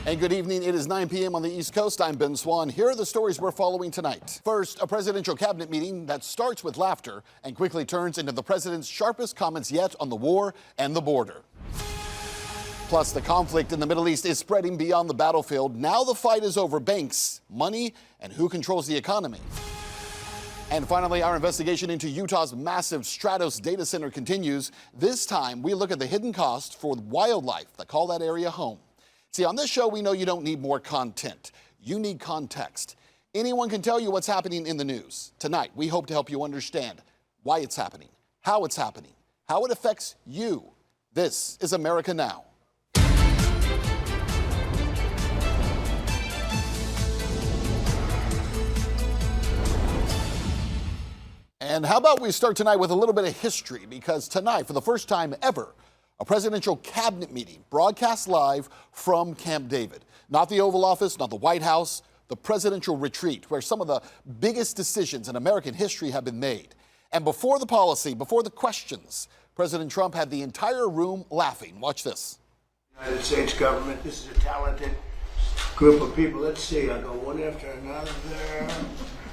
And good evening. It is 9 p.m. on the East Coast. I'm Ben Swann. Here are the stories we're following tonight. First, a presidential cabinet meeting that starts with laughter and quickly turns into the president's sharpest comments yet on the war and the border. Plus, the conflict in the Middle East is spreading beyond the battlefield. Now the fight is over banks, money, and who controls the economy. And finally, our investigation into Utah's massive Stratos data center continues. This time, we look at the hidden cost for wildlife that call that area home. See, on this show, we know you don't need more content. You need context. Anyone can tell you what's happening in the news. Tonight, we hope to help you understand why it's happening, how it affects you. This is America Now. And how about we start tonight with a little bit of history, because tonight, for the first time ever, a presidential cabinet meeting broadcast live from Camp David. Not the Oval Office, not the White House, the presidential retreat, where some of the biggest decisions in American history have been made. And before the policy, before the questions, President Trump had the entire room laughing. Watch this. United States government, this is a talented group of people. Let's see, I'll go one after another.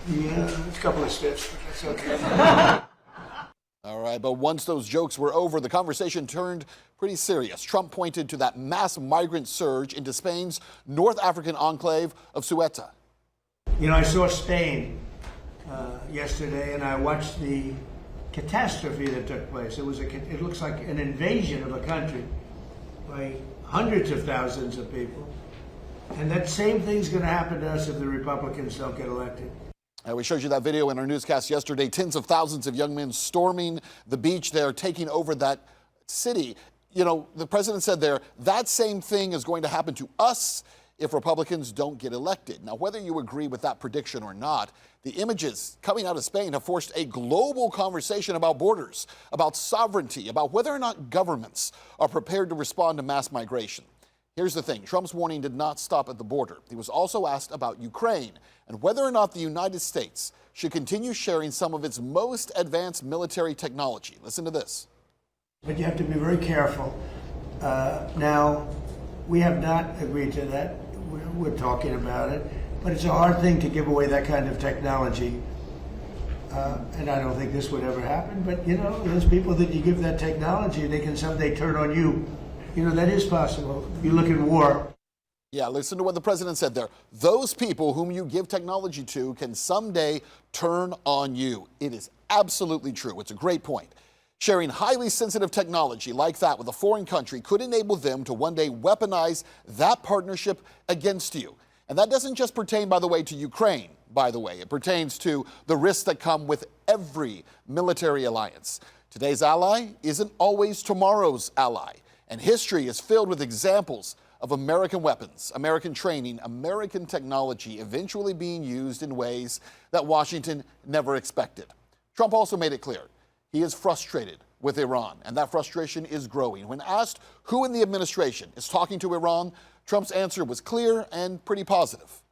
Yeah, it's a couple of steps, but that's okay. All right, but once those jokes were over, the conversation turned pretty serious. Trump pointed to that mass migrant surge into Spain's North African enclave of Ceuta. You know, I saw Spain yesterday, and I watched the catastrophe that took place. It looks like an invasion of a country by hundreds of thousands of people. And that same thing's going to happen to us if the Republicans don't get elected. We showed you that video in our newscast yesterday. Tens of thousands of young men storming the beach there, taking over that city. You know, the president said there, that same thing is going to happen to us if Republicans don't get elected. Now, whether you agree with that prediction or not, the images coming out of Spain have forced a global conversation about borders, about sovereignty, about whether or not governments are prepared to respond to mass migration. Here's the thing. Trump's warning did not stop at the border. He was also asked about Ukraine and whether or not the United States should continue sharing some of its most advanced military technology. Listen to this. But you have to be very careful. Now, we have not agreed to that. We're talking about it. But it's a hard thing to give away that kind of technology. And I don't think this would ever happen. But, you know, there's people that you give that technology and they can someday turn on you. You know, that is possible. You look at war. Yeah, listen to what the president said there. Those people whom you give technology to can someday turn on you. It is absolutely true. It's a great point. Sharing highly sensitive technology like that with a foreign country could enable them to one day weaponize that partnership against you. And that doesn't just pertain, by the way, to Ukraine, by the way. It pertains to the risks that come with every military alliance. Today's ally isn't always tomorrow's ally. And history is filled with examples of American weapons, American training, American technology eventually being used in ways that Washington never expected. Trump also made it clear he is frustrated with Iran, and that frustration is growing. When asked who in the administration is talking to Iran, Trump's answer was clear and pretty positive.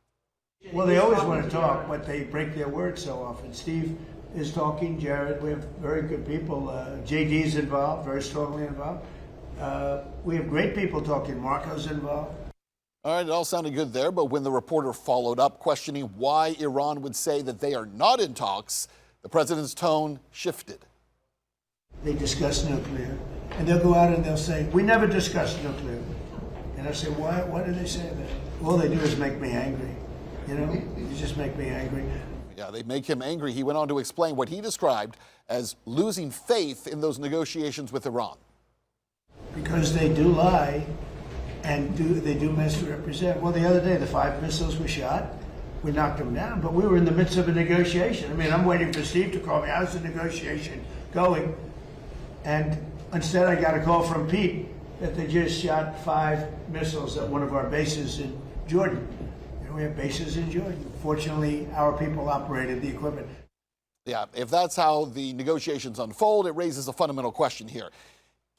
Well, they always want to talk, but they break their word so often. Steve is talking, Jared, we have very good people. JD's involved, very strongly involved. We have great people talking. Marco's involved. All right, it all sounded good there, but when the reporter followed up questioning why Iran would say that they are not in talks, the president's tone shifted. They discuss nuclear, and they'll go out and they'll say, we never discussed nuclear. And I say, why do they say that? All they do is make me angry. You know, you just make me angry. Yeah, they make him angry. He went on to explain what he described as losing faith in those negotiations with Iran. Because they do lie and they do misrepresent. Well, the other day, the 5 missiles were shot. We knocked them down, but we were in the midst of a negotiation. I mean, I'm waiting for Steve to call me. How's the negotiation going? And instead, I got a call from Pete that they just shot 5 missiles at one of our bases in Jordan. And we have bases in Jordan. Fortunately, our people operated the equipment. Yeah, if that's how the negotiations unfold, it raises a fundamental question here.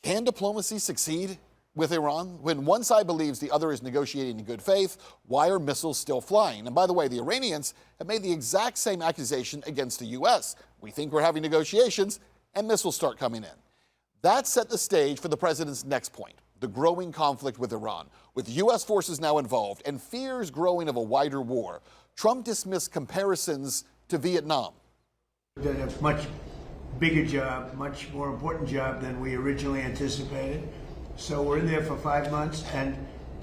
Can diplomacy succeed with Iran? When one side believes the other is negotiating in good faith, why are missiles still flying? And by the way, the Iranians have made the exact same accusation against the U.S. We think we're having negotiations, and missiles start coming in. That set the stage for the president's next point. the growing conflict with Iran. With U.S. forces now involved and fears growing of a wider war, Trump dismissed comparisons to Vietnam. Did a much bigger job, much more important job than we originally anticipated. So we're in there for 5 months, and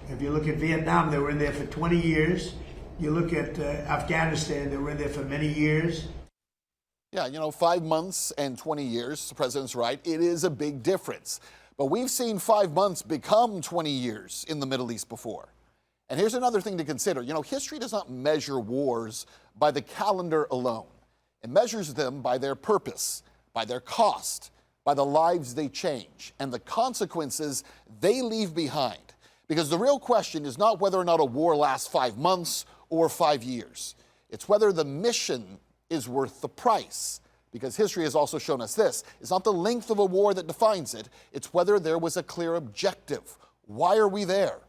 if you look at Vietnam, they were in there for 20 years. You look at Afghanistan, they were in there for many years. Yeah, 5 months and 20 years, the president's right. It is a big difference. But we've seen 5 months become 20 years in the Middle East before. And here's another thing to consider. History does not measure wars by the calendar alone. It measures them by their purpose, by their cost, by the lives they change, and the consequences they leave behind. Because the real question is not whether or not a war lasts 5 months or 5 years. It's whether the mission is worth the price. Because history has also shown us this. It's not the length of a war that defines it. It's whether there was a clear objective. Why are we there?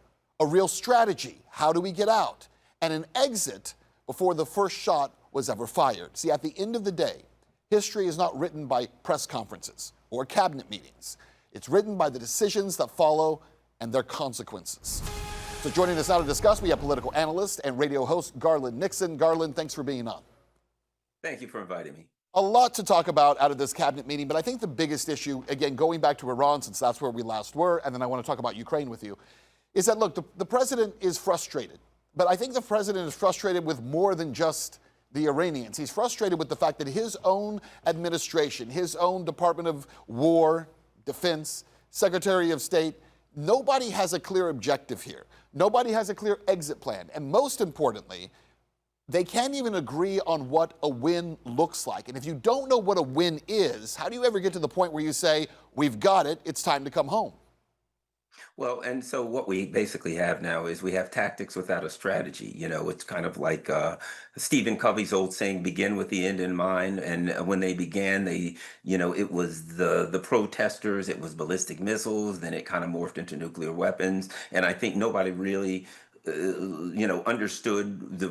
A real strategy. How do we get out? And an exit before the first shot was ever fired. See, at the end of the day, history is not written by press conferences or cabinet meetings. It's written by the decisions that follow and their consequences. So joining us now to discuss, we have political analyst and radio host Garland Nixon. Garland, thanks for being on. Thank you for inviting me. A lot to talk about out of this cabinet meeting, but I think the biggest issue, again, going back to Iran, since that's where we last were, and then I want to talk about Ukraine with you, is that, look, the president is frustrated. But I think the president is frustrated with more than just the Iranians. He's frustrated with the fact that his own administration, his own Department of War, Defense, Secretary of State, nobody has a clear objective here. Nobody has a clear exit plan. And most importantly, they can't even agree on what a win looks like. And if you don't know what a win is, how do you ever get to the point where you say, we've got it, it's time to come home? Well, and so what we basically have now is we have tactics without a strategy. It's kind of like Stephen Covey's old saying, begin with the end in mind. And when they began, it was the protesters, it was ballistic missiles, then it kind of morphed into nuclear weapons. And I think nobody really understood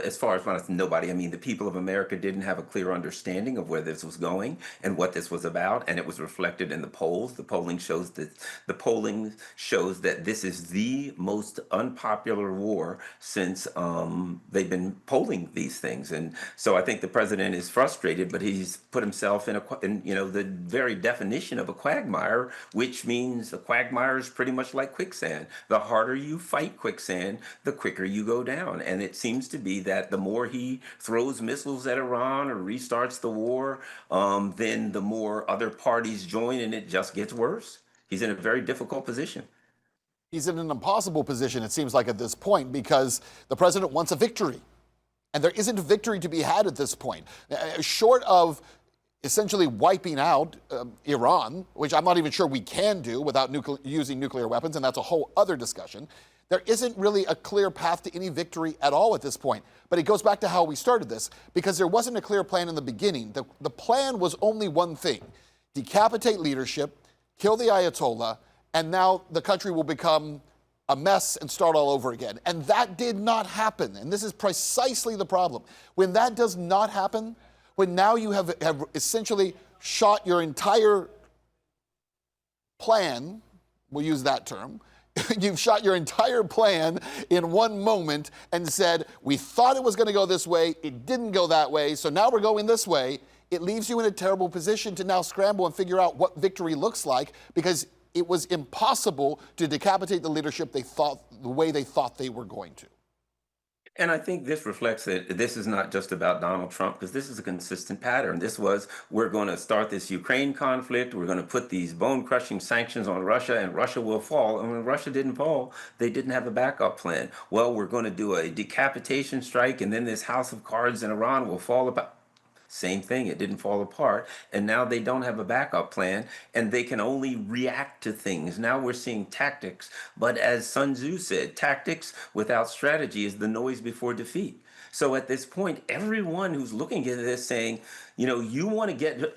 as far as nobody, I mean, the people of America didn't have a clear understanding of where this was going and what this was about. And it was reflected in the polls. The polling shows that this is the most unpopular war since they've been polling these things. And so I think the president is frustrated, but he's put himself in the very definition of a quagmire, which means a quagmire is pretty much like quicksand. The harder you fight quicksand, the quicker you go down. And it seems to be that the more he throws missiles at Iran or restarts the war, then the more other parties join and it just gets worse. He's in a very difficult position. He's in an impossible position, it seems like, at this point, because the president wants a victory. And there isn't a victory to be had at this point. Short of essentially wiping out Iran, which I'm not even sure we can do without using nuclear weapons, and that's a whole other discussion. There isn't really a clear path to any victory at all at this point. But it goes back to how we started this, because there wasn't a clear plan in the beginning. The plan was only one thing: decapitate leadership, kill the Ayatollah, and now the country will become a mess and start all over again. And that did not happen. And this is precisely the problem. When that does not happen, when now you have essentially shot your entire plan, we'll use that term, you've shot your entire plan in one moment and said, we thought it was going to go this way, it didn't go that way, so now we're going this way. It leaves you in a terrible position to now scramble and figure out what victory looks like, because it was impossible to decapitate the leadership the way they thought they were going to. And I think this reflects that this is not just about Donald Trump, because this is a consistent pattern. We're going to start this Ukraine conflict. We're going to put these bone-crushing sanctions on Russia, and Russia will fall. And when Russia didn't fall, they didn't have a backup plan. Well, we're going to do a decapitation strike, and then this house of cards in Iran will fall apart. Same thing, it didn't fall apart. And now they don't have a backup plan, and they can only react to things. Now we're seeing tactics. But as Sun Tzu said, tactics without strategy is the noise before defeat. So at this point, everyone who's looking at this saying, you want to get...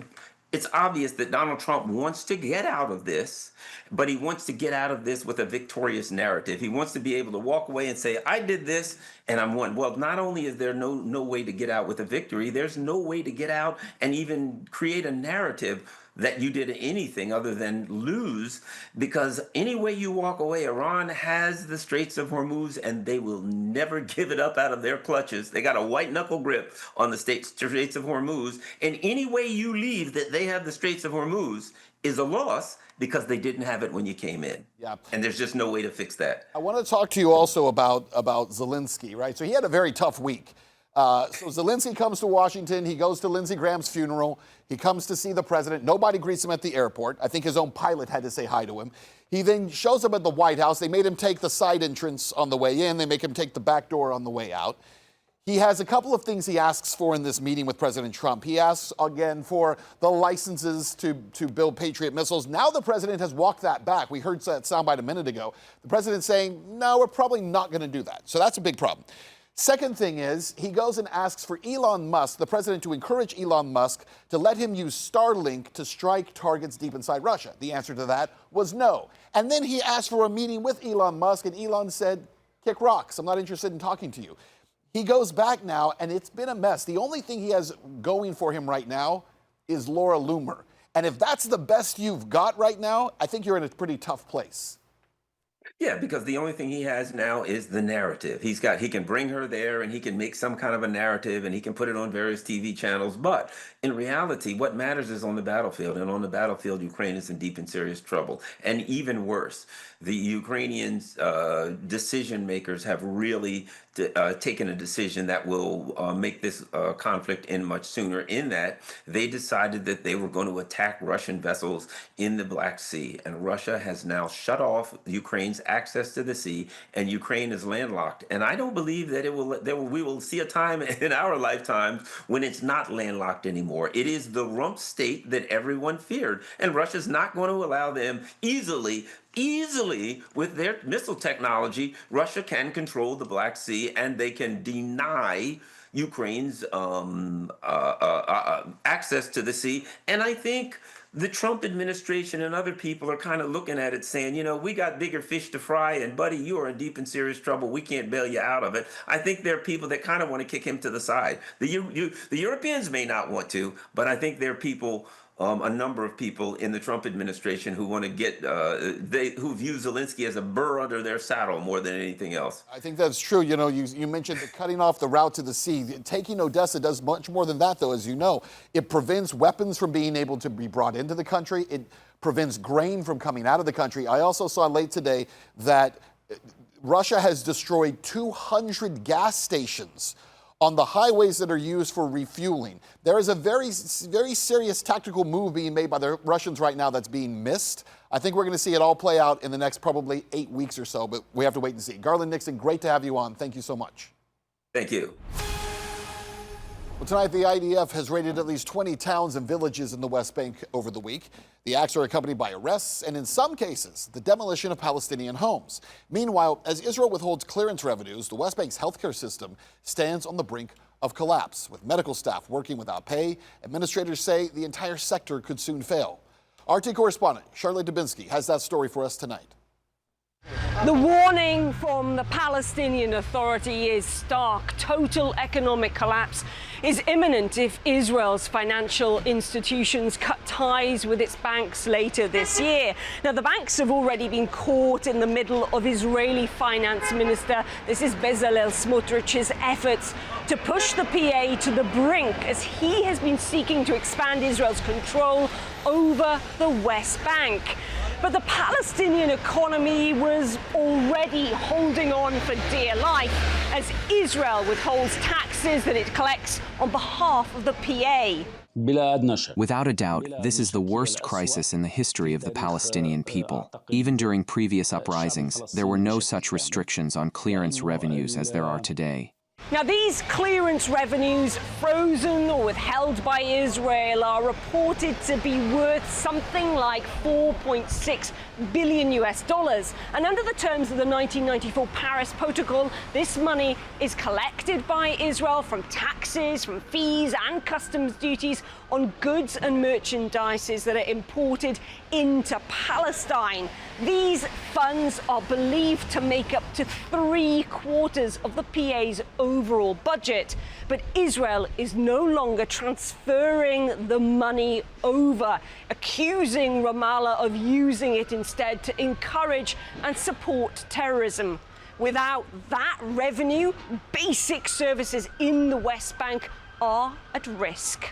It's obvious that Donald Trump wants to get out of this, but he wants to get out of this with a victorious narrative. He wants to be able to walk away and say, I did this and I'm won. Well, not only is there no way to get out with a victory, there's no way to get out and even create a narrative that you did anything other than lose, because any way you walk away, Iran has the Straits of Hormuz and they will never give it up out of their clutches. They got a white knuckle grip on the Straits of Hormuz, and any way you leave that they have the Straits of Hormuz is a loss, because they didn't have it when you came in. Yeah. And there's just no way to fix that. I want to talk to you also about Zelensky, right? So he had a very tough week. So Zelensky comes to Washington. He goes to Lindsey Graham's funeral. He comes to see the president. Nobody greets him at the airport. I think his own pilot had to say hi to him. He then shows up at the White House. They made him take the side entrance on the way in. They make him take the back door on the way out. He has a couple of things he asks for in this meeting with President Trump. He asks, again, for the licenses to build Patriot missiles. Now the president has walked that back. We heard that soundbite a minute ago. The president's saying, no, we're probably not going to do that. So that's a big problem. Second thing is, he goes and asks for Elon Musk, the president, to encourage Elon Musk to let him use Starlink to strike targets deep inside Russia. The answer to that was no. And then he asked for a meeting with Elon Musk, and Elon said, kick rocks. I'm not interested in talking to you. He goes back now, and it's been a mess. The only thing he has going for him right now is Laura Loomer. And if that's the best you've got right now, I think you're in a pretty tough place. Yeah, because the only thing he has now is the narrative. He can bring her there and he can make some kind of a narrative and he can put it on various TV channels. But in reality, what matters is on the battlefield. And on the battlefield, Ukraine is in deep and serious trouble. And even worse, the Ukrainians, decision makers have really taken a decision that will make this conflict end much sooner, in that they decided that they were going to attack Russian vessels in the Black Sea. And Russia has now shut off Ukraine's access to the sea, and Ukraine is landlocked. And I don't believe that we will see a time in our lifetimes when it's not landlocked anymore. It is the rump state that everyone feared. And Russia's not going to allow them easily with their missile technology. Russia can control the Black Sea, and they can deny Ukraine's access to the sea. And I think the Trump administration and other people are kind of looking at it saying, you know, we got bigger fish to fry, and buddy, you are in deep and serious trouble. We can't bail you out of it. I think there are people that kind of want to kick him to the side. The Europeans may not want to, but I think there are people, a number of people in the Trump administration who want to get, who view Zelensky as a burr under their saddle more than anything else. I think that's true. You know, you mentioned cutting off the route to the sea. Taking Odessa does much more than that, though, as you know. It prevents weapons from being able to be brought into the country. It prevents grain from coming out of the country. I also saw late today that Russia has destroyed 200 gas stations on the highways that are used for refueling. There is a very, very serious tactical move being made by the Russians right now that's being missed. I think we're going to see it all play out in the next probably 8 weeks or so, but we have to wait and see. Garland Nixon, great to have you on. Thank you so much. Thank you. Well, tonight, the IDF has raided at least 20 towns and villages in the West Bank over the week. The acts are accompanied by arrests and, in some cases, the demolition of Palestinian homes. Meanwhile, as Israel withholds clearance revenues, the West Bank's healthcare system stands on the brink of collapse. With medical staff working without pay, administrators say the entire sector could soon fail. RT correspondent Charlotte Dubinsky has that story for us tonight. The warning from the Palestinian Authority is stark. Total economic collapse is imminent if Israel's financial institutions cut ties with its banks later this year. Now, the banks have already been caught in the middle of Israeli finance minister, this is Bezalel Smotrich's efforts to push the PA to the brink as he has been seeking to expand Israel's control over the West Bank. But the Palestinian economy was already holding on for dear life as Israel withholds taxes that it collects on behalf of the PA. Without a doubt, this is the worst crisis in the history of the Palestinian people. Even during previous uprisings, there were no such restrictions on clearance revenues as there are today. Now, these clearance revenues, frozen or withheld by Israel, are reported to be worth something like $4.6 billion US. And under the terms of the 1994 Paris Protocol, this money is collected by Israel from taxes, from fees and customs duties on goods and merchandises that are imported into Palestine. These funds are believed to make up to 3/4 of the PA's overall budget. But Israel is no longer transferring the money over, accusing Ramallah of using it instead to encourage and support terrorism. Without that revenue, basic services in the West Bank are at risk.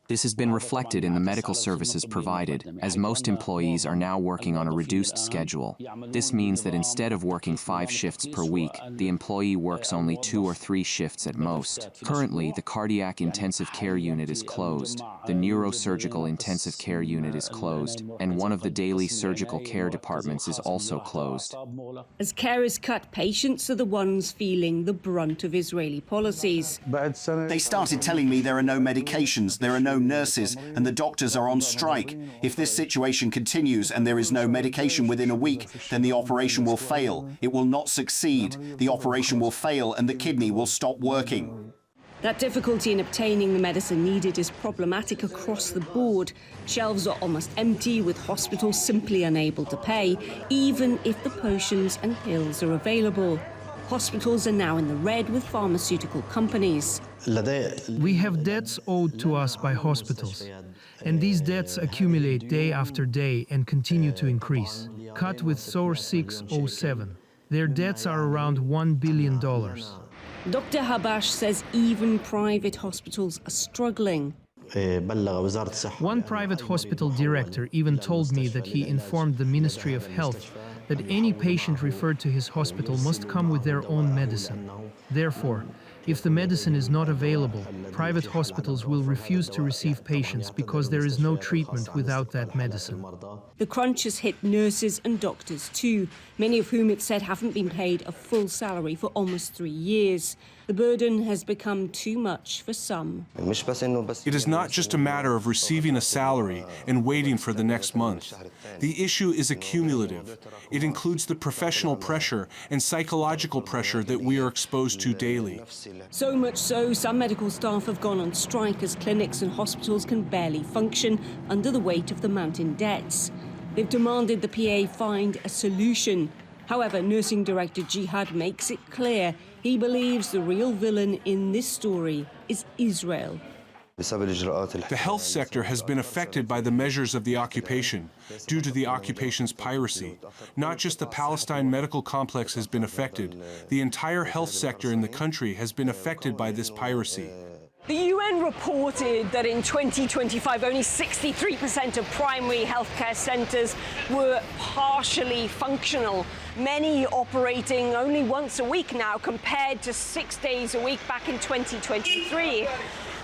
This has been reflected in the medical services provided, as most employees are now working on a reduced schedule. This means that instead of working 5 shifts per week, the employee works only 2 or 3 shifts at most. Currently, the cardiac intensive care unit is closed, the neurosurgical intensive care unit is closed, and one of the daily surgical care departments is also closed. As care is cut, patients are the ones feeling the brunt of Israeli policies. They started telling me there are no medications, there are no nurses, and the doctors are on strike. If this situation continues and there is no medication within a week, then the operation will fail. It will not succeed. The operation will fail and the kidney will stop working. That difficulty in obtaining the medicine needed is problematic across the board. Shelves are almost empty, with hospitals simply unable to pay, even if the potions and pills are available. Hospitals are now in the red with pharmaceutical companies. We have debts owed to us by hospitals, and these debts accumulate day after day and continue to increase. Cut with SOAR 607. Their debts are around $1 billion. Dr. Habash says even private hospitals are struggling. One private hospital director even told me that he informed the Ministry of Health that any patient referred to his hospital must come with their own medicine. Therefore, if the medicine is not available, private hospitals will refuse to receive patients because there is no treatment without that medicine. The crunch has hit nurses and doctors too, many of whom it said haven't been paid a full salary for almost 3 years. The burden has become too much for some. It is not just a matter of receiving a salary and waiting for the next month. The issue is accumulative. It includes the professional pressure and psychological pressure that we are exposed to daily. So much so, some medical staff have gone on strike as clinics and hospitals can barely function under the weight of the mounting debts. They've demanded the PA find a solution. However, nursing director Jihad makes it clear he believes the real villain in this story is Israel. The health sector has been affected by the measures of the occupation, due to the occupation's piracy. Not just the Palestine medical complex has been affected, the entire health sector in the country has been affected by this piracy. The UN reported that in 2025, only 63% of primary healthcare centres were partially functional, many operating only once a week now compared to 6 days a week back in 2023.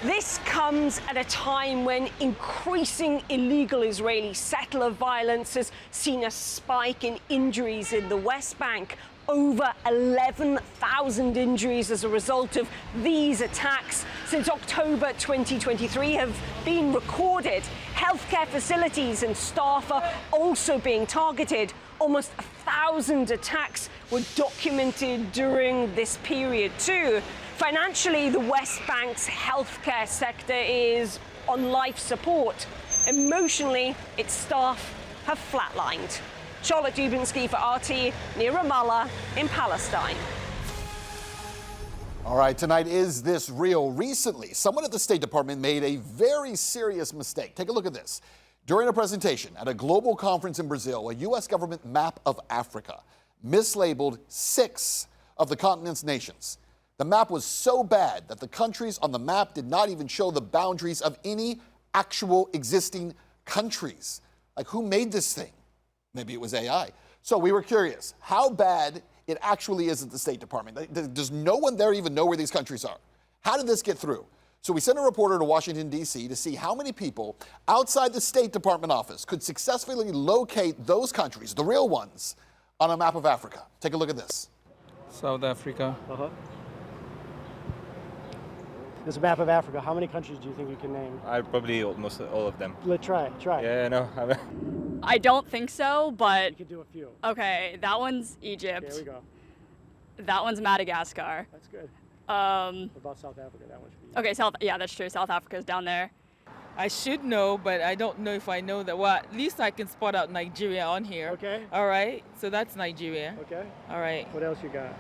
This comes at a time when increasing illegal Israeli settler violence has seen a spike in injuries in the West Bank. Over 11,000 injuries as a result of these attacks since October 2023 have been recorded. Healthcare facilities and staff are also being targeted. Almost 1,000 attacks were documented during this period too. Financially, the West Bank's healthcare sector is on life support. Emotionally, its staff have flatlined. Charlotte Dubinsky for RT, near Ramallah in Palestine. All right, tonight, is this real? Recently, someone at the State Department made a very serious mistake. Take a look at this. During a presentation at a global conference in Brazil, a U.S. government map of Africa mislabeled 6 of the continent's nations. The map was so bad that the countries on the map did not even show the boundaries of any actual existing countries. Like, who made this thing? Maybe it was AI. So we were curious how bad it actually is at the State Department. Does no one there even know where these countries are? How did this get through? So we sent a reporter to Washington, D.C. to see how many people outside the State Department office could successfully locate those countries, the real ones, on a map of Africa. Take a look at this. South Africa. This map of Africa, how many countries do you think you can name? Probably almost all of them. Let's try. Yeah, no. I don't think so, but... You could do a few. Okay, that one's Egypt. There we go. That one's Madagascar. That's good. What about South Africa? That one should be... Okay, yeah, that's true. South Africa's down there. I should know, but I don't know if I know that. Well, at least I can spot out Nigeria on here. Okay. All right. So that's Nigeria. Okay. All right. What else you got?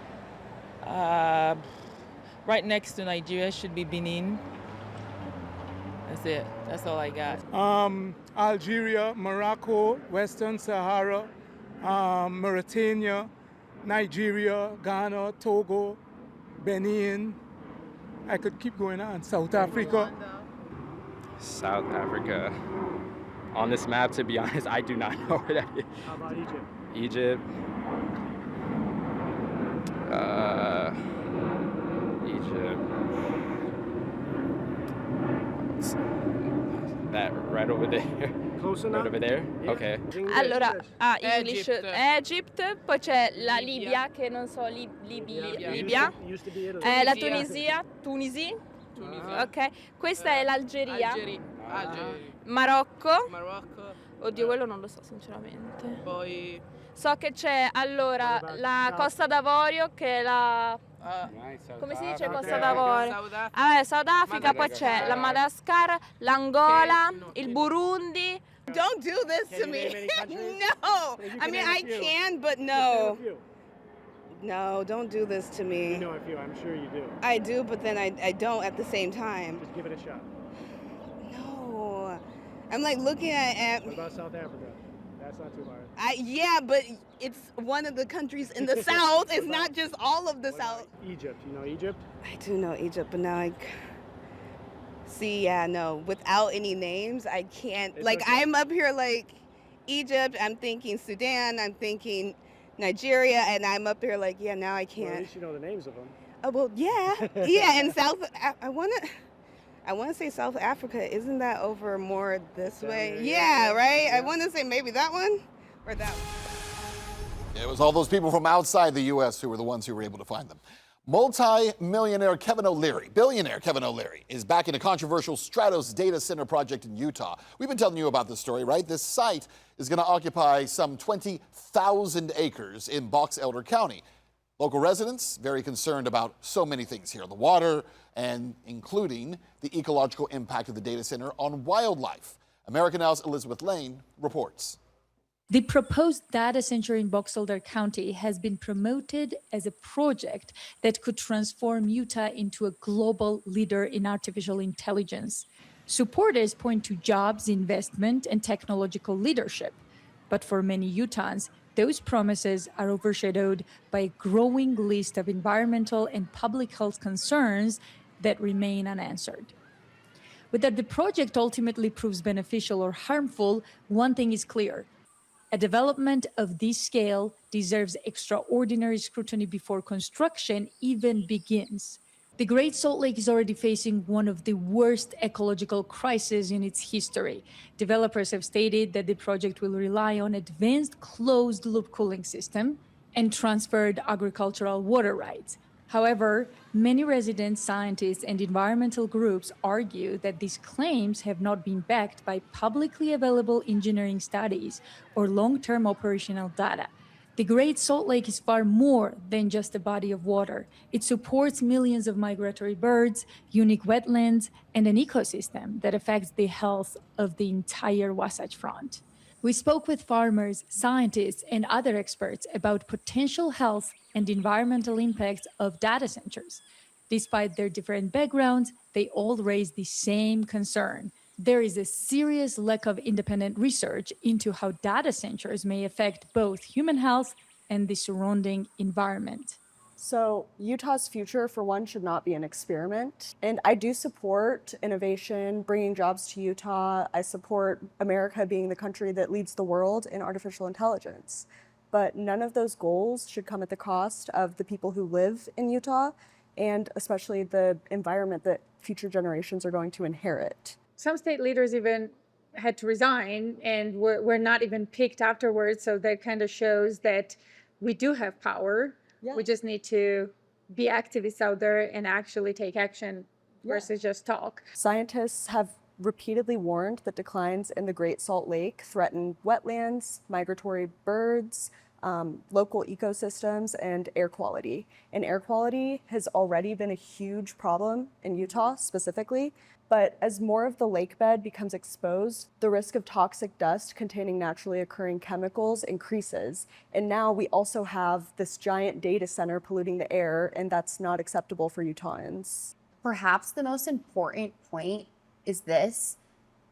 Right next to Nigeria should be Benin. That's it. That's all I got. Algeria, Morocco, Western Sahara, Mauritania, Nigeria, Ghana, Togo, Benin. I could keep going on. South Africa. South Africa. On this map, to be honest, I do not know where that is. How about Egypt? Egypt. Egypt. That right over there. Close enough? Right over there? Yeah. Okay. Allora, English, Egypt. poi c'è la Libia, che non so, Libia, Used to be Italy. la Tunisia, ok, questa è l'Algeria, Marocco, oddio quello non lo so sinceramente, Poi so che c'è allora la Costa d'Avorio che è la... Come si dice Costa d'Avorio? South Africa, poi c'è la Madagascar, l'Angola, il Burundi. Don't do this to me. No. I mean, I can, but no. No, don't do this to me. You know a few, I'm sure you do. I do, but then I don't at the same time. Just give it a shot. No. I'm like looking at What about South Africa? That's not too hard. yeah, but it's one of the countries in the South. It's not just all of the South. Egypt. You know Egypt? I do know Egypt, but now see, yeah, no. Without any names, I can't. It's like, okay. I'm up here like Egypt, I'm thinking Sudan, I'm thinking Nigeria, and I'm up here like, yeah, now I Well, can't. at least you know the names of them. Oh, well, yeah. Yeah, and I want to say South Africa. Isn't that over more this way? there, Yeah, yeah. right? Yeah. I want to say maybe that one or that one. It was all those people from outside the U.S. who were the ones who were able to find them. Multi-millionaire Kevin O'Leary, billionaire Kevin O'Leary, is back in a controversial Stratos data center project in Utah. We've been telling you about this story, right? This site is going to occupy some 20,000 acres in Box Elder County. Local residents very concerned about so many things here, the water and including the ecological impact of the data center on wildlife. American Now's Elizabeth Lane reports. The proposed data center in Box Elder County has been promoted as a project that could transform Utah into a global leader in artificial intelligence. Supporters point to jobs, investment, and technological leadership. But for many Utahns, those promises are overshadowed by a growing list of environmental and public health concerns that remain unanswered. Whether the project ultimately proves beneficial or harmful, one thing is clear. A development of this scale deserves extraordinary scrutiny before construction even begins. The Great Salt Lake is already facing one of the worst ecological crises in its history. Developers have stated that the project will rely on advanced closed-loop cooling system and transferred agricultural water rights. However, many residents, scientists, and environmental groups argue that these claims have not been backed by publicly available engineering studies or long-term operational data. The Great Salt Lake is far more than just a body of water. It supports millions of migratory birds, unique wetlands, and an ecosystem that affects the health of the entire Wasatch Front. We spoke with farmers, scientists, and other experts about potential health and environmental impacts of data centers. Despite their different backgrounds, they all raise the same concern. There is a serious lack of independent research into how data centers may affect both human health and the surrounding environment. So Utah's future, for one, should not be an experiment. And I do support innovation, bringing jobs to Utah. I support America being the country that leads the world in artificial intelligence. But none of those goals should come at the cost of the people who live in Utah, and especially the environment that future generations are going to inherit. Some state leaders even had to resign and were not even picked afterwards. So that kind of shows that we do have power. Yeah. We just need to be activists out there and actually take action versus just talk. Scientists have repeatedly warned that declines in the Great Salt Lake threaten wetlands, migratory birds, local ecosystems and air quality. And air quality has already been a huge problem in Utah specifically. But as more of the lake bed becomes exposed, the risk of toxic dust containing naturally occurring chemicals increases. And now we also have this giant data center polluting the air, and that's not acceptable for Utahns. Perhaps the most important point is this.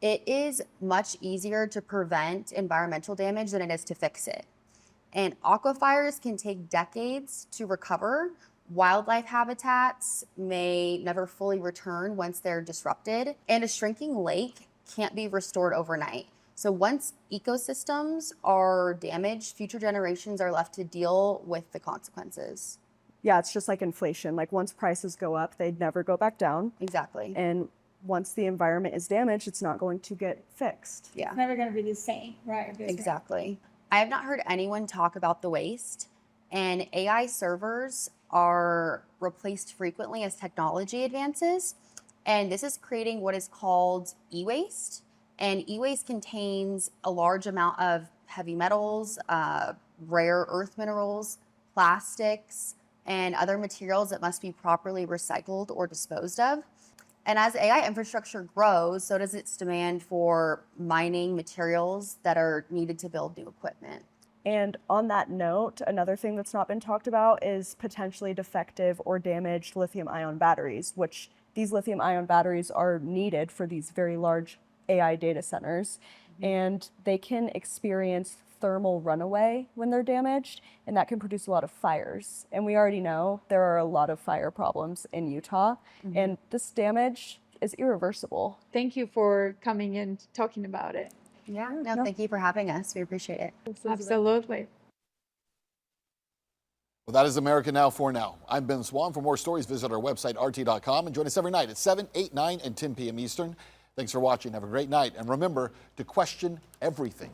It is much easier to prevent environmental damage than it is to fix it. And aquifers can take decades to recover. Wildlife habitats may never fully return once they're disrupted, and a shrinking lake can't be restored overnight. So once ecosystems are damaged, future generations are left to deal with the consequences. Yeah, it's just like inflation. Like once prices go up, they never go back down. Exactly. And once the environment is damaged, it's not going to get fixed. Yeah. It's never going to be the same, right? Exactly. I have not heard anyone talk about the waste, and AI servers are replaced frequently as technology advances. And this is creating what is called e-waste. And e-waste contains a large amount of heavy metals, rare earth minerals, plastics, and other materials that must be properly recycled or disposed of. And as AI infrastructure grows, so does its demand for mining materials that are needed to build new equipment. And on that note, another thing that's not been talked about is potentially defective or damaged lithium-ion batteries, which these lithium-ion batteries are needed for these very large AI data centers. And they can experience thermal runaway when they're damaged, and that can produce a lot of fires. And we already know there are a lot of fire problems in Utah, and this damage is irreversible. Thank you for coming and talking about it. Yeah, no, thank you for having us. We appreciate it. Absolutely. Well, that is America Now for now. I'm Ben Swann. For more stories, visit our website, rt.com, and join us every night at 7, 8, 9, and 10 p.m. Eastern. Thanks for watching. Have a great night. And remember to question everything.